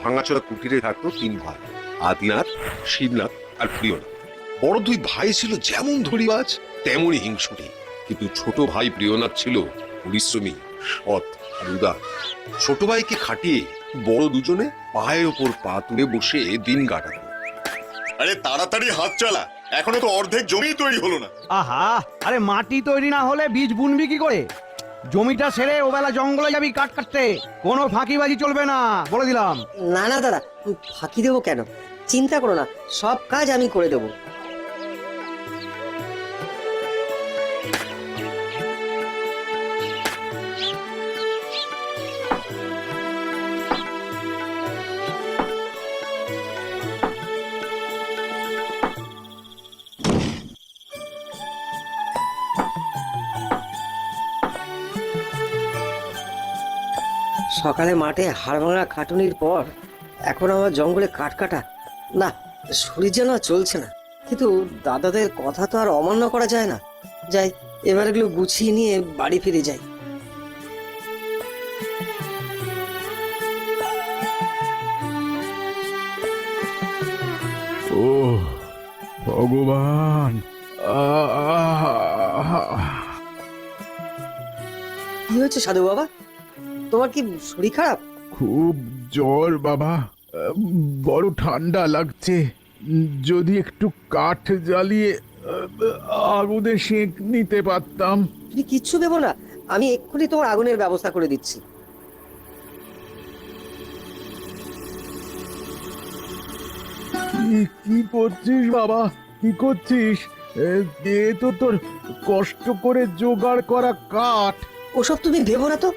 ভাঙাচোরা কুটিরে থাকতো তিন ভাই, আদিনাথ, শিবনাথ আর প্রিয়নাথ। বড় দুই ভাই ছিল যেমন ধড়িবাজ তেমনই হিংসুটে, কিন্তু ছোট ভাই প্রিয়নাথ ছিল পরিশ্রমী, সৎ আর উদার। ছোট ভাইকে খাটিয়ে বড় দুজনে পায়ের ওপর পা তুলে বসে দিন কাটাতো। আরে তাড়াতাড়ি হাত চালা, এখনো তো অর্ধেক জমি তৈরি হলো না। আহা, আরে মাটি তৈরি না হলে বীজ বুনবি কি করে? জমিটা ছেড়ে ওবেলা জঙ্গলে যাবি কাঠ কাটতে, কোনো ফাঁকিবাজি চলবে না, বলে দিলাম। না না দাদা, ফাঁকি দেবো কেন? চিন্তা করো না, সব কাজ আমি করে দেবো। সকালে মাঠে হাড় ভাঙা খাটুনির পর এখন আমার জঙ্গলে কাঠ কাটা, না শরীর যেন আর চলছে না। কিন্তু দাদাদের কথা তো আর অমান্য করা যায় না। যাই, এবার এগুলো গুছিয়ে নিয়ে বাড়ি ফিরে যাই। ও ভগবান, কি হয়েছে সাধু বাবা, তোমার কি শরীর খারাপ? খুব জ্বর বাবা, বড় ঠান্ডা লাগছে। যদি একটু কাঠ জ্বালিয়ে আগুনে সেঁক নিতে পারতাম। তুমি কিচ্ছু দেবো না, আমি এক্ষুনি তোমার আগুনের ব্যবস্থা করে দিচ্ছি। কি করছিস বাবা, কি করছিস? এ তো তোর কষ্ট করে জোগাড় করা কাঠ। ওসব তুমি ভেবো না তো।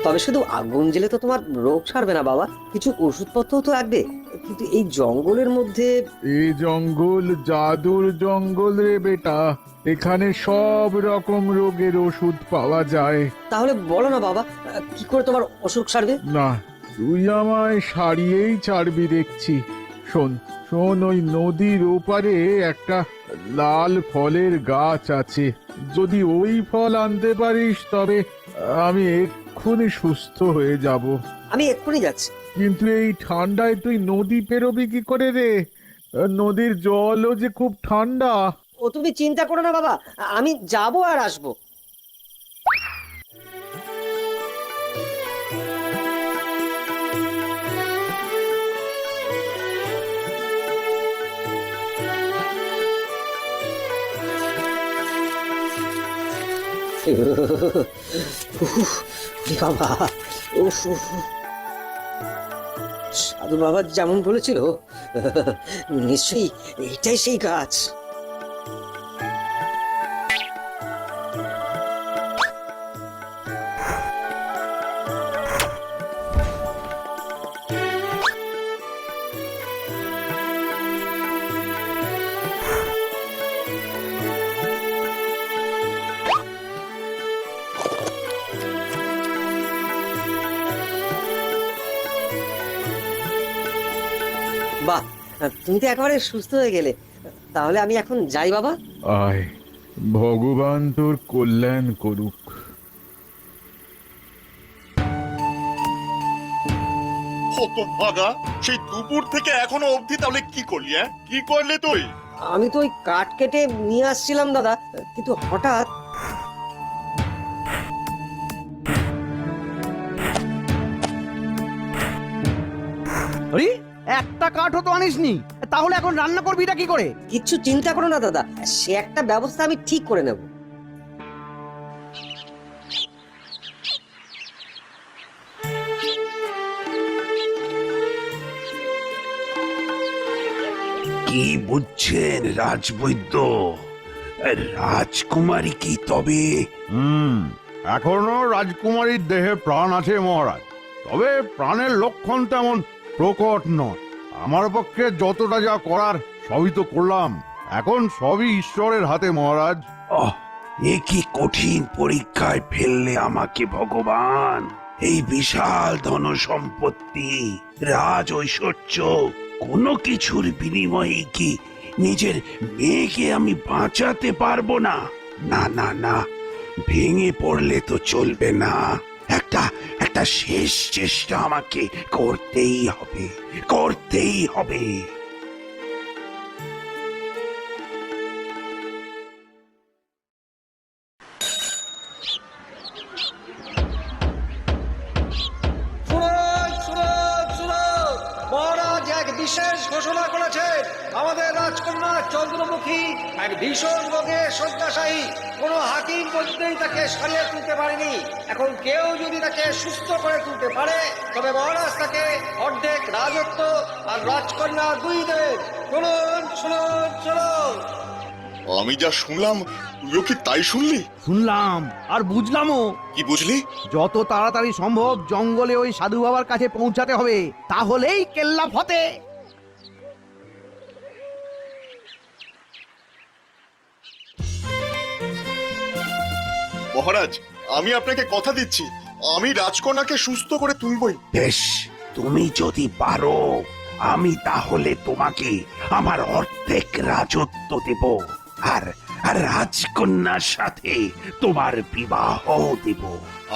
তবে শুধু আগুন জ্বেলে তো তোমার রোগ সারবে না বাবা, কিছু ওষুধপত্রও তো লাগবে। কিন্তু এই জঙ্গলের মধ্যে। এই জঙ্গল জাদুর জঙ্গল রে বেটা, এখানে সব রকম রোগের ওষুধ পাওয়া যায়। তাহলে বলো না বাবা, কি করে তোমার অসুখ সারবে? না, তুই আমায় সারিয়েই ছাড়বি দেখছি। শোন শোন, ওই নদীর ওপারে একটা লাল ফলের গাছ আছে। যদি ওই ফল আনতে পারিস তবে আমি এক্ষুনি সুস্থ হয়ে যাব। আমি এক্ষুনি যাচ্ছি। কিন্তু এই ঠান্ডায় তুই নদী পেরোবি কি করে রে? নদীর জলও যে খুব ঠান্ডা। ও তুমি চিন্তা করো না বাবা, আমি যাবো আর আসবো। বাবা, উফ উফ। সাধু বাবা যেমন বলেছিল, নিশ্চয়ই এটাই সেই গাছ। বাহ, তুমি তো একেবারে সুস্থ হয়ে গেলে। তাহলে আমি এখন যাই বাবা। আয়, ভগবান তোর কল্যাণ করুক। হতভাগা, সেই দুপুর থেকে এখনো অবধি তাহলে কি করলি? কি করলে তুই? আমি তো ওই কাঠ কেটে নিয়ে আসছিলাম দাদা, কিন্তু হঠাৎ। আরে, একটা কাঠও তো আনিসনি, তাহলে এখন রান্না করবিটা কি করে? কিচ্ছু চিন্তা করো না দাদা, সে একটা ব্যবস্থা আমি ঠিক করে নেব। কি বুঝছেন রাজবৈদ্য? রাজকুমারী কি তবে? এখনো রাজকুমারীর দেহে প্রাণ আছে মহারাজ, তবে প্রাণের লক্ষণ তেমন প্রকট নয়। আমার পক্ষে যতটা যা করার সবই তো করলাম, এখন সবই ঈশ্বরের হাতে মহারাজ। এ কি কঠিন পরীক্ষায় ফেললে আমাকে ভগবান! এই বিশাল ধন সম্পত্তি, রাজ ঐশ্বর্য, কোনো কিছুর বিনিময়ে কি নিজের মেয়েকে আমি বাঁচাতে পারবো না। না না না, ভেঙে পড়লে তো চলবে না। একটা একটা শেষ চেষ্টা আমাকে করতেই হবে, করতেই হবে। মহারাজ এক বিশেষ ঘোষণা করেছেন। আমাদের রাজকন্যা চন্দ্রমুখী এক ভীষণ রোগে শয্যাশায়ী। কোনো হাকিম পর্যন্তই তাকে সারিয়ে তুলতে পারেনি। এখন কেউ যদি তাকে সুস্থ করে তুলতে পারে তবে মহারাজ তাকে অর্ধেক রাজত্ব আর রাজকন্যা দুই দেন। শুনুন শুনুন শুনুন। আমি যা শুনলাম তুইও কি তাই শুনলি? শুনলাম আর বুঝলামও। কি বুঝলি? যত তাড়াতাড়ি সম্ভব জঙ্গলে ওই সাধু বাবার কাছে পৌঁছাতে হবে, তাহলেই কেল্লা ফতে। মহারাজ, আমি আপনাকে কথা দিচ্ছি, আমি রাজকন্যাকে সুস্থ করে তুলবই। বেশ, তুমি যদি পারো আমি তাহলে তোমাকে আমার অর্ধেক রাজত্ব দেব, আর আর রাজকন্যার সাথে তোমার বিবাহ দেব।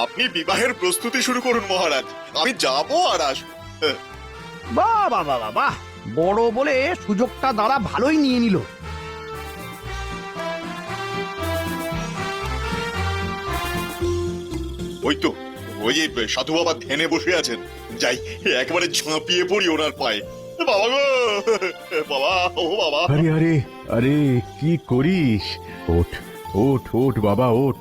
আপনি বিবাহের প্রস্তুতি শুরু করুন মহারাজ, আমি যাবো আর আসবো। বাহ বাহ বাহ বাহ বাহ, বড় বলে সুযোগটা দাঁড়া ভালোই নিয়ে নিল। ওই তো, ওই যে সাধু বাবা ধ্যানে বসে আছেন, যাই একেবারে ঝাঁপিয়ে পড়ি ওনার পায়ে। বাবা গো, বাবা, ও বাবা। আরে আরে আরে, কি করিস? ওঠ ওঠ ওঠ বাবা ওঠ।